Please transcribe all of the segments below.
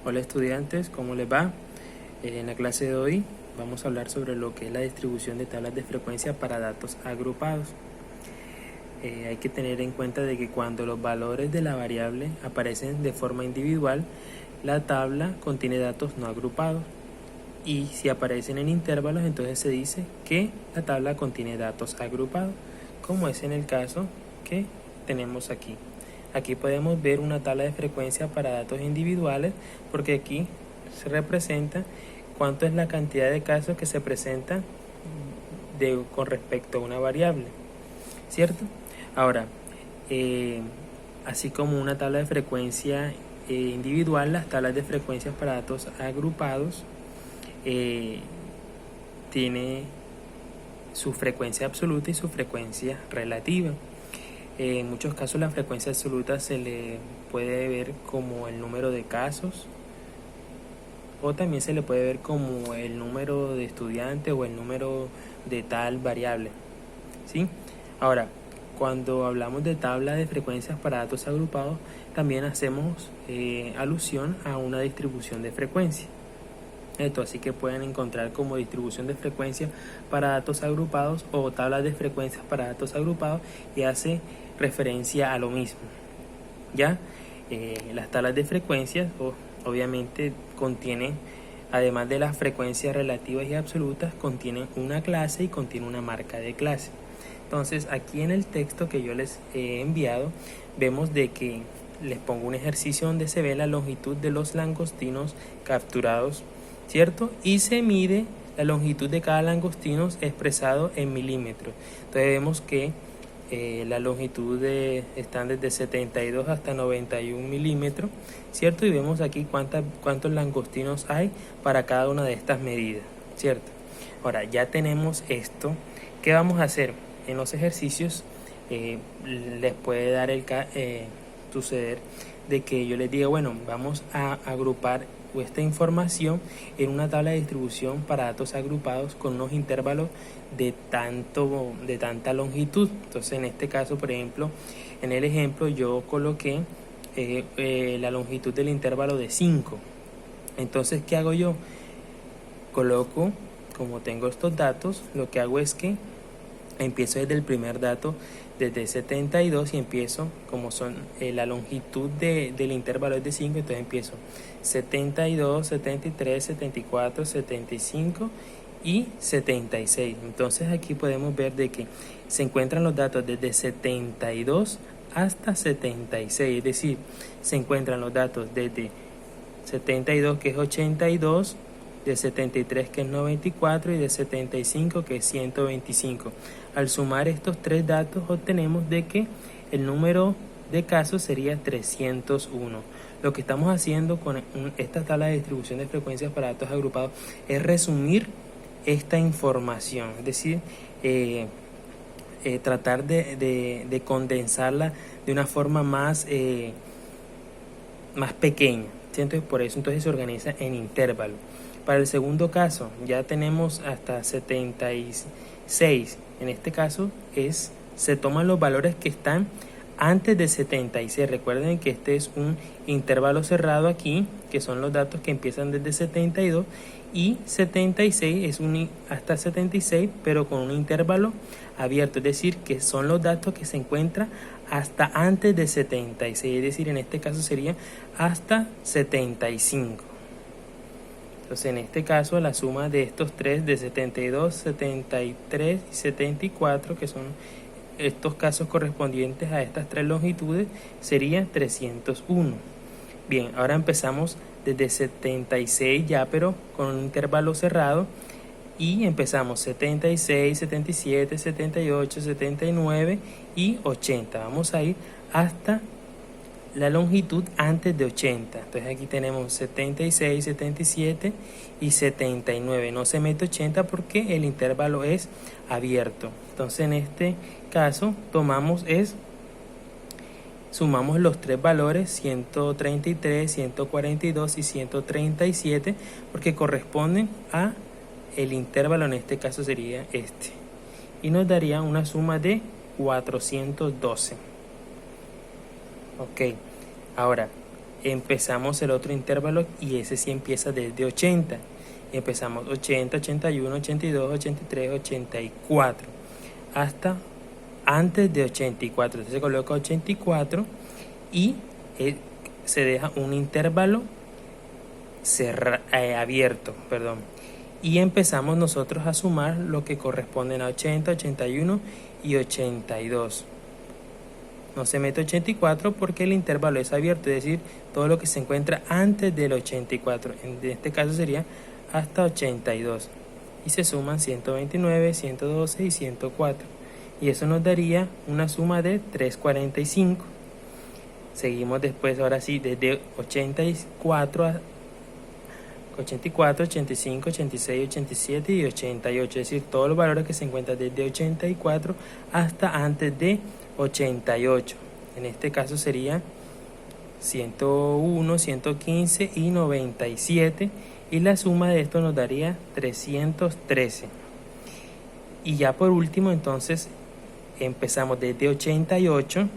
Hola estudiantes, ¿cómo les va? En la clase de hoy vamos a hablar sobre lo que es la distribución de tablas de frecuencia para datos agrupados. Hay que tener en cuenta de que cuando los valores de la variable aparecen de forma individual, la tabla contiene datos no agrupados. Y si aparecen en intervalos, entonces se dice que la tabla contiene datos agrupados, como es en el caso que tenemos aquí. Aquí podemos ver una tabla de frecuencia para datos individuales, porque aquí se representa cuánto es la cantidad de casos que se presentan con respecto a una variable, ¿cierto? Ahora, así como una tabla de frecuencia individual, las tablas de frecuencias para datos agrupados tiene su frecuencia absoluta y su frecuencia relativa. En muchos casos la frecuencia absoluta se le puede ver como el número de casos, o también se le puede ver como el número de estudiantes o el número de tal variable, ¿sí? Ahora, cuando hablamos de tabla de frecuencias para datos agrupados, también hacemos alusión a una distribución de frecuencia. Así que pueden encontrar como distribución de frecuencia para datos agrupados o tablas de frecuencias para datos agrupados, y hace referencia a lo mismo. Ya las tablas de frecuencias obviamente contienen, además de las frecuencias relativas y absolutas, contienen una clase y contiene una marca de clase. Entonces aquí en el texto que yo les he enviado vemos de que les pongo un ejercicio donde se ve la longitud de los langostinos capturados, ¿cierto? Y se mide la longitud de cada langostino expresado en milímetros. Entonces vemos que la longitud están desde 72 hasta 91 milímetros, ¿cierto? Y vemos aquí cuántos langostinos hay para cada una de estas medidas, ¿cierto? Ahora, ya tenemos esto. ¿Qué vamos a hacer? En los ejercicios les puede suceder de que yo les diga, bueno, vamos a agrupar esta información en una tabla de distribución para datos agrupados con unos intervalos de tanta longitud. Entonces en este caso, por ejemplo, en el ejemplo yo coloqué la longitud del intervalo de 5. Entonces, ¿qué hago yo? Coloco, como tengo estos datos, lo que hago es que empiezo desde el primer dato, desde 72, y empiezo, como son la longitud del intervalo es de 5, entonces empiezo 72, 73, 74, 75 y 76. Entonces aquí podemos ver de que se encuentran los datos desde 72 hasta 76, es decir, se encuentran los datos desde 72, que es 82, de 73, que es 94, y de 75, que es 125. Al sumar estos tres datos obtenemos de que el número de casos sería 301. Lo que estamos haciendo con esta tabla de distribución de frecuencias para datos agrupados es resumir esta información, es decir, tratar de condensarla de una forma más pequeña, ¿sí? Entonces, por eso se organiza en intervalos. Para el segundo caso ya tenemos hasta 76. En este caso se toman los valores que están antes de 76. Recuerden que este es un intervalo cerrado aquí, que son los datos que empiezan desde 72, y 76 es hasta 76, pero con un intervalo abierto, es decir, que son los datos que se encuentran hasta antes de 76, es decir, en este caso sería hasta 75. Entonces en este caso la suma de estos tres, de 72, 73 y 74, que son estos casos correspondientes a estas tres longitudes, sería 301. Bien, ahora empezamos desde 76 ya, pero con un intervalo cerrado, y empezamos 76, 77, 78, 79 y 80. Vamos a ir hasta la longitud antes de 80. Entonces aquí tenemos 76, 77 y 79. No se mete 80 porque el intervalo es abierto. Entonces en este caso sumamos los tres valores, 133, 142 y 137, porque corresponden a el intervalo, en este caso sería este, y nos daría una suma de 412. Ok, ahora empezamos el otro intervalo y ese sí empieza desde 80. Empezamos 80, 81, 82, 83, 84 hasta antes de 84. Entonces se coloca 84 y se deja un intervalo abierto, y empezamos nosotros a sumar lo que corresponden a 80, 81 y 82. No se mete 84 porque el intervalo es abierto, es decir, todo lo que se encuentra antes del 84. En este caso sería hasta 82. Y se suman 129, 112 y 104. Y eso nos daría una suma de 345. Seguimos después, ahora sí, desde 84, 85, 86, 87 y 88. Es decir, todos los valores que se encuentran desde 84 hasta antes de 88. En este caso sería 101, 115 y 97. Y la suma de esto nos daría 313. Y ya por último, entonces, empezamos desde 88,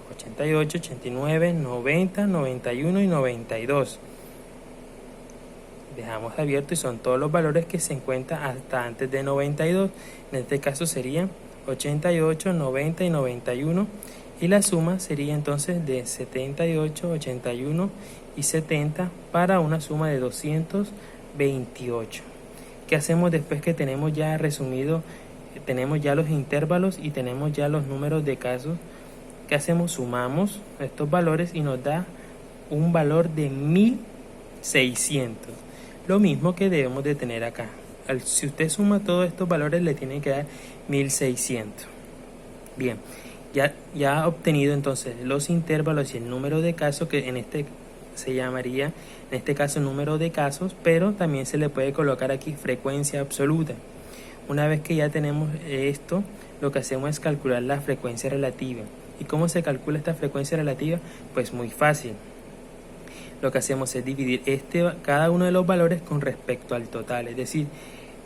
89, 90, 91 y 92. Dejamos abierto y son todos los valores que se encuentran hasta antes de 92. En este caso serían 88, 90 y 91. Y la suma sería entonces de 78, 81 y 70 para una suma de 228. ¿Qué hacemos después que tenemos ya resumido, tenemos ya los intervalos y tenemos ya los números de casos? ¿Qué hacemos? Sumamos estos valores y nos da un valor de 1600. Lo mismo que debemos de tener acá. Si usted suma todos estos valores, le tiene que dar 1600. Bien, ya ha obtenido entonces los intervalos y el número de casos, que en este se llamaría, en este caso, número de casos, pero también se le puede colocar aquí frecuencia absoluta. Una vez que ya tenemos esto, lo que hacemos es calcular la frecuencia relativa. ¿Y cómo se calcula esta frecuencia relativa? Pues muy fácil. Lo que hacemos es dividir cada uno de los valores con respecto al total, es decir,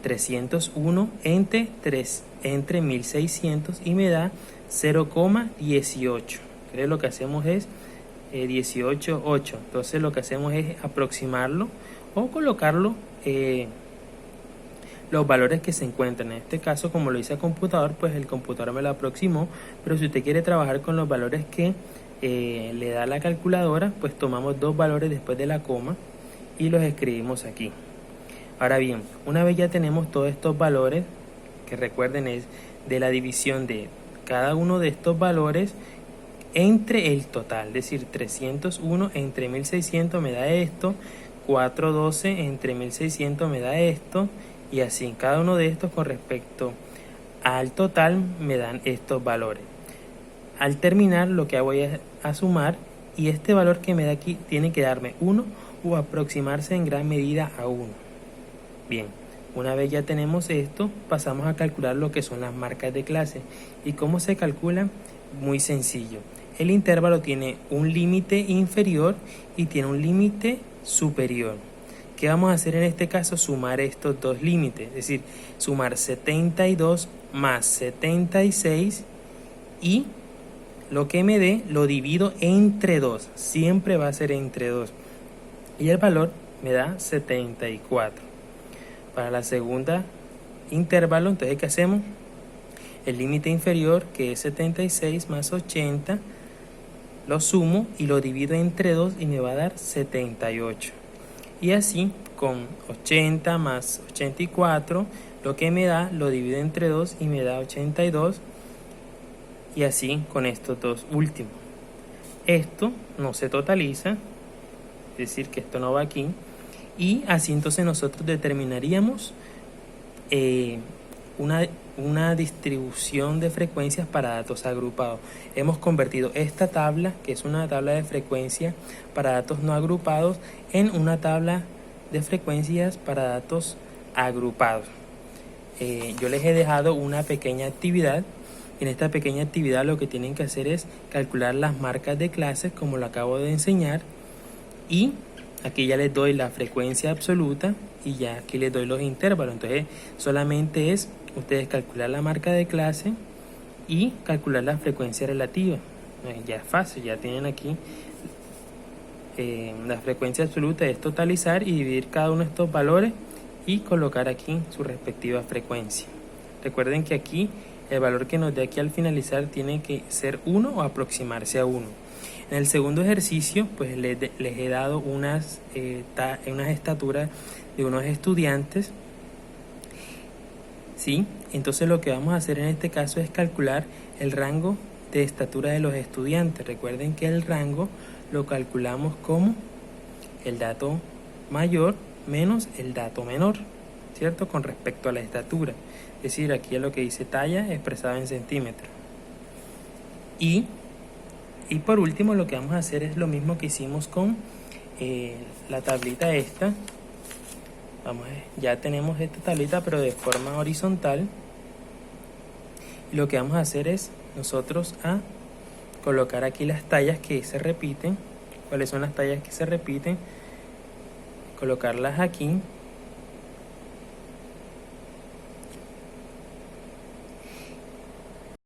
301 entre 1600 y me da 0,18. Entonces lo que hacemos es 18,8. Entonces lo que hacemos es aproximarlo o colocarlo los valores que se encuentran. En este caso, como lo hice a computador, pues el computador me lo aproximó, pero si usted quiere trabajar con los valores que le da la calculadora, pues tomamos dos valores después de la coma y los escribimos aquí. Ahora bien, una vez ya tenemos todos estos valores, que recuerden es de la división de cada uno de estos valores entre el total, es decir, 301 entre 1600 me da esto, 412 entre 1600 me da esto, y así cada uno de estos con respecto al total me dan estos valores. Al terminar, lo que hago es a sumar, y este valor que me da aquí tiene que darme 1 o aproximarse en gran medida a 1. Bien, una vez ya tenemos esto, pasamos a calcular lo que son las marcas de clase. ¿Y cómo se calcula? Muy sencillo. El intervalo tiene un límite inferior y tiene un límite superior. ¿Qué vamos a hacer en este caso? Sumar estos dos límites, es decir, sumar 72 más 76 y lo que me dé lo divido entre 2, siempre va a ser entre 2, y el valor me da 74. Para la segunda intervalo, entonces, ¿qué hacemos? El límite inferior, que es 76 más 80, lo sumo y lo divido entre 2 y me va a dar 78. Y así, con 80 más 84, lo que me da lo divido entre 2 y me da 82. Y así con estos dos últimos. Esto no se totaliza, es decir, que esto no va aquí. Y así entonces nosotros determinaríamos una distribución de frecuencias para datos agrupados. Hemos convertido esta tabla, que es una tabla de frecuencia para datos no agrupados, en una tabla de frecuencias para datos agrupados. Yo les he dejado una pequeña actividad. En esta pequeña actividad lo que tienen que hacer es calcular las marcas de clases, como lo acabo de enseñar, y aquí ya les doy la frecuencia absoluta y ya aquí les doy los intervalos. Entonces solamente es ustedes calcular la marca de clase y calcular la frecuencia relativa. Ya es fácil, ya tienen aquí La frecuencia absoluta es totalizar y dividir cada uno de estos valores y colocar aquí su respectiva frecuencia. Recuerden que aquí el valor que nos dé aquí al finalizar tiene que ser 1 o aproximarse a 1. En el segundo ejercicio, pues les he dado unas estaturas de unos estudiantes, ¿sí? Entonces lo que vamos a hacer en este caso es calcular el rango de estatura de los estudiantes. Recuerden que el rango lo calculamos como el dato mayor menos el dato menor, ¿cierto? Con respecto a la estatura. Es decir, aquí es lo que dice talla expresado en centímetros. Y por último lo que vamos a hacer es lo mismo que hicimos con la tablita esta. Ya tenemos esta tablita pero de forma horizontal. Y lo que vamos a hacer es nosotros colocar aquí las tallas que se repiten. ¿Cuáles son las tallas que se repiten? Colocarlas aquí